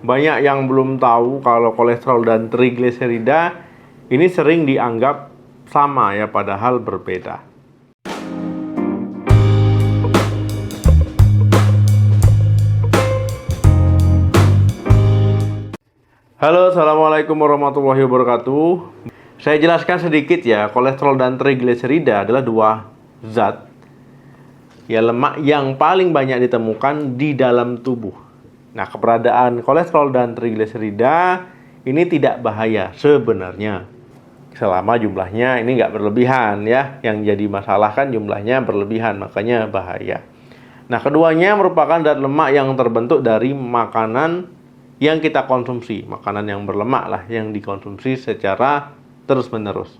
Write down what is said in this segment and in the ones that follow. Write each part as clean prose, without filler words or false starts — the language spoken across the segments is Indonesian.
banyak yang belum tahu kalau kolesterol dan trigliserida ini sering dianggap sama ya, padahal berbeda. Halo, assalamualaikum warahmatullahi wabarakatuh. Saya jelaskan sedikit ya, kolesterol dan trigliserida adalah dua zat ya, lemak yang paling banyak ditemukan di dalam tubuh. Nah, keberadaan kolesterol dan trigliserida ini tidak bahaya sebenarnya, selama jumlahnya ini nggak berlebihan ya. Yang jadi masalah kan jumlahnya berlebihan, makanya bahaya. Nah, keduanya merupakan zat lemak yang terbentuk dari makanan yang kita konsumsi, makanan yang berlemak lah, yang dikonsumsi secara terus-menerus.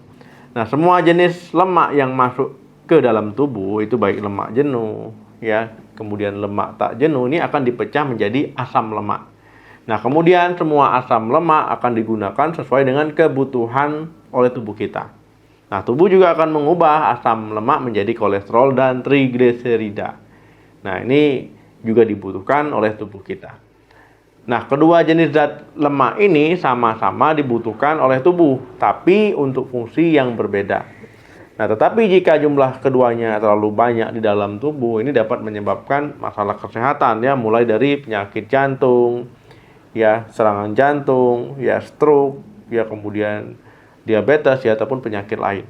Nah, semua jenis lemak yang masuk ke dalam tubuh itu, baik lemak jenuh ya, kemudian lemak tak jenuh, ini akan dipecah menjadi asam lemak. Nah, kemudian semua asam lemak akan digunakan sesuai dengan kebutuhan oleh tubuh kita. Nah, tubuh juga akan mengubah asam lemak menjadi kolesterol dan trigliserida. Nah, ini juga dibutuhkan oleh tubuh kita. Nah, kedua jenis zat lemak ini sama-sama dibutuhkan oleh tubuh, tapi untuk fungsi yang berbeda. Nah, tetapi jika jumlah keduanya terlalu banyak di dalam tubuh, ini dapat menyebabkan masalah kesehatan ya, mulai dari penyakit jantung, ya, serangan jantung, ya, stroke, ya, kemudian diabetes ya, ataupun penyakit lain.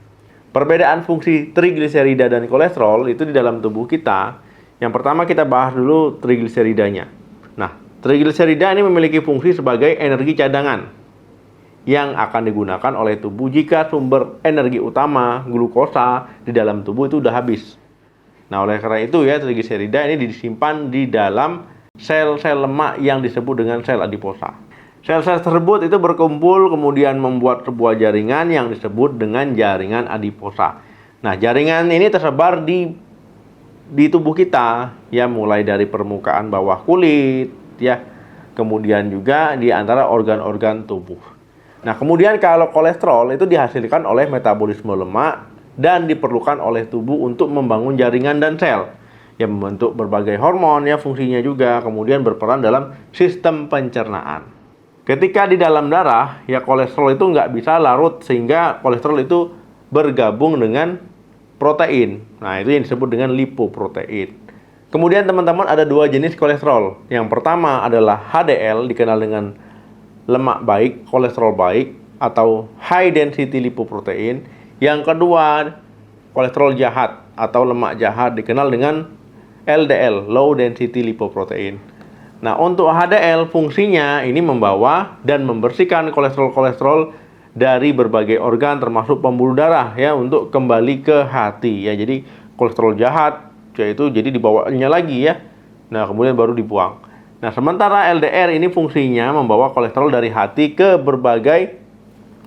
Perbedaan fungsi trigliserida dan kolesterol itu di dalam tubuh kita. Yang pertama kita bahas dulu trigliseridanya. Nah, trigliserida ini memiliki fungsi sebagai energi cadangan yang akan digunakan oleh tubuh jika sumber energi utama, glukosa, di dalam tubuh itu sudah habis. Nah, oleh karena itu ya, trigliserida ini disimpan di dalam sel-sel lemak yang disebut dengan sel adiposa. Sel-sel tersebut itu berkumpul kemudian membuat sebuah jaringan yang disebut dengan jaringan adiposa. Nah, jaringan ini tersebar di tubuh kita ya, mulai dari permukaan bawah kulit ya, kemudian juga di antara organ-organ tubuh. Nah, kemudian kalau kolesterol itu dihasilkan oleh metabolisme lemak dan diperlukan oleh tubuh untuk membangun jaringan dan sel, yang membentuk berbagai hormon ya, fungsinya juga kemudian berperan dalam sistem pencernaan. Ketika di dalam darah ya, kolesterol itu nggak bisa larut sehingga kolesterol itu bergabung dengan protein. Nah, itu yang disebut dengan lipoprotein. Kemudian teman-teman, ada dua jenis kolesterol. Yang pertama adalah HDL, dikenal dengan lemak baik, kolesterol baik, atau high density lipoprotein. Yang kedua, kolesterol jahat atau lemak jahat, dikenal dengan LDL, low density lipoprotein. Nah, untuk HDL fungsinya ini membawa dan membersihkan kolesterol-kolesterol dari berbagai organ termasuk pembuluh darah ya, untuk kembali ke hati ya. Jadi kolesterol jahat yaitu jadi dibawanya lagi ya. Nah, kemudian baru dibuang. Nah, sementara LDL ini fungsinya membawa kolesterol dari hati ke berbagai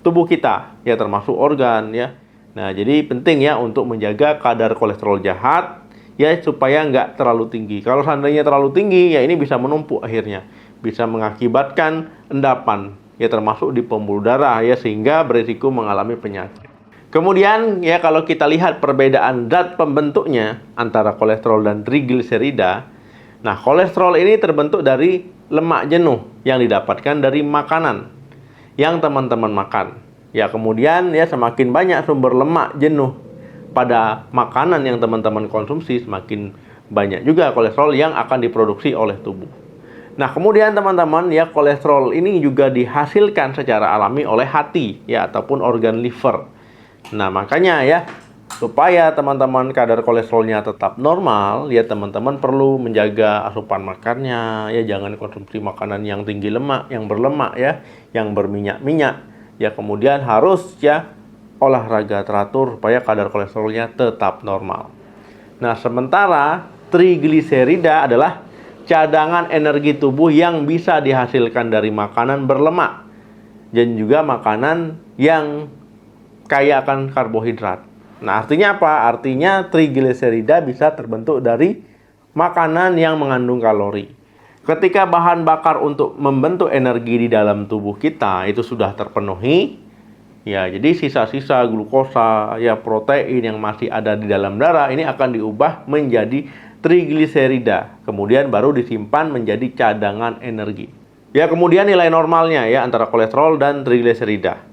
tubuh kita ya, termasuk organ ya. Nah, jadi penting ya untuk menjaga kadar kolesterol jahat ya, supaya nggak terlalu tinggi. Kalau seandainya terlalu tinggi ya, ini bisa menumpuk, akhirnya bisa mengakibatkan endapan ya, termasuk di pembuluh darah ya, sehingga berisiko mengalami penyakit. Kemudian ya, kalau kita lihat perbedaan zat pembentuknya antara kolesterol dan trigliserida. Nah, kolesterol ini terbentuk dari lemak jenuh yang didapatkan dari makanan yang teman-teman makan. Ya, kemudian ya, semakin banyak sumber lemak jenuh pada makanan yang teman-teman konsumsi, semakin banyak juga kolesterol yang akan diproduksi oleh tubuh. Nah, kemudian teman-teman ya, kolesterol ini juga dihasilkan secara alami oleh hati ya, ataupun organ liver. Nah, makanya ya, supaya teman-teman kadar kolesterolnya tetap normal ya, teman-teman perlu menjaga asupan makannya ya, jangan konsumsi makanan yang tinggi lemak, yang berlemak ya, yang berminyak-minyak ya. Kemudian harus ya olahraga teratur supaya kadar kolesterolnya tetap normal. Nah, sementara trigliserida adalah cadangan energi tubuh yang bisa dihasilkan dari makanan berlemak dan juga makanan yang kaya akan karbohidrat. Nah, artinya apa? Artinya trigliserida bisa terbentuk dari makanan yang mengandung kalori. Ketika bahan bakar untuk membentuk energi di dalam tubuh kita itu sudah terpenuhi, ya, jadi sisa-sisa glukosa, ya, protein yang masih ada di dalam darah ini akan diubah menjadi trigliserida. Kemudian baru disimpan menjadi cadangan energi. Ya, kemudian nilai normalnya ya antara kolesterol dan trigliserida.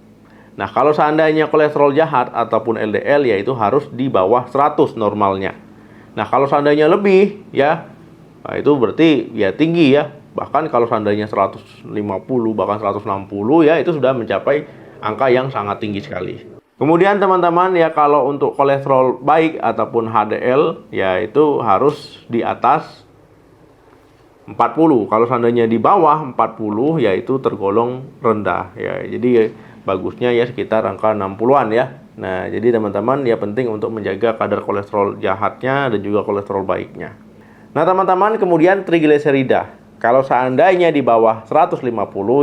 Nah, kalau seandainya kolesterol jahat ataupun LDL yaitu harus di bawah 100 normalnya. Nah, kalau seandainya lebih ya, nah itu berarti ya tinggi ya. Bahkan kalau seandainya 150 bahkan 160 ya itu sudah mencapai angka yang sangat tinggi sekali. Kemudian teman-teman ya, kalau untuk kolesterol baik ataupun HDL ya itu harus di atas 40. Kalau seandainya di bawah 40 yaitu tergolong rendah ya. Jadi bagusnya ya sekitar angka 60-an ya. Nah, jadi teman-teman ya penting untuk menjaga kadar kolesterol jahatnya dan juga kolesterol baiknya. Nah, teman-teman, kemudian trigliserida. Kalau seandainya di bawah 150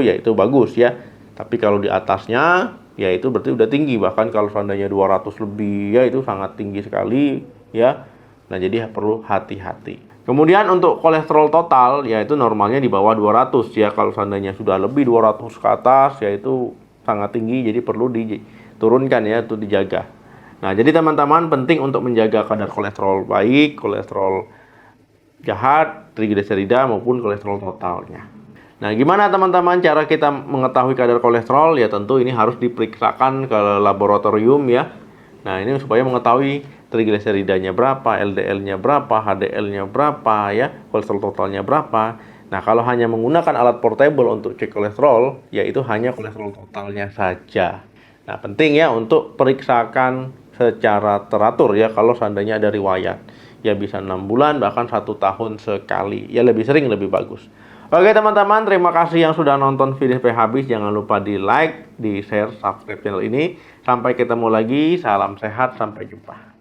yaitu bagus ya. Tapi kalau di atasnya ya itu berarti udah tinggi. Bahkan kalau seandainya 200 lebih ya itu sangat tinggi sekali ya. Nah, jadi perlu hati-hati. Kemudian untuk kolesterol total yaitu normalnya di bawah 200 ya. Kalau seandainya sudah lebih 200 ke atas yaitu sangat tinggi, jadi perlu diturunkan ya, untuk dijaga. Nah, jadi teman-teman penting untuk menjaga kadar kolesterol baik, kolesterol jahat, trigliserida maupun kolesterol totalnya. Nah, gimana teman-teman cara kita mengetahui kadar kolesterol? Ya tentu ini harus diperiksakan ke laboratorium ya. Nah, ini supaya mengetahui trigliseridanya berapa, LDL-nya berapa, HDL-nya berapa ya, kolesterol totalnya berapa. Nah, kalau hanya menggunakan alat portable untuk cek kolesterol, yaitu hanya kolesterol totalnya saja. Nah, penting ya untuk periksakan secara teratur ya kalau seandainya ada riwayat. Ya bisa 6 bulan bahkan 1 tahun sekali. Ya lebih sering lebih bagus. Oke teman-teman, terima kasih yang sudah nonton video sampai habis. Jangan lupa di like, di share, subscribe channel ini. Sampai ketemu lagi, salam sehat, sampai jumpa.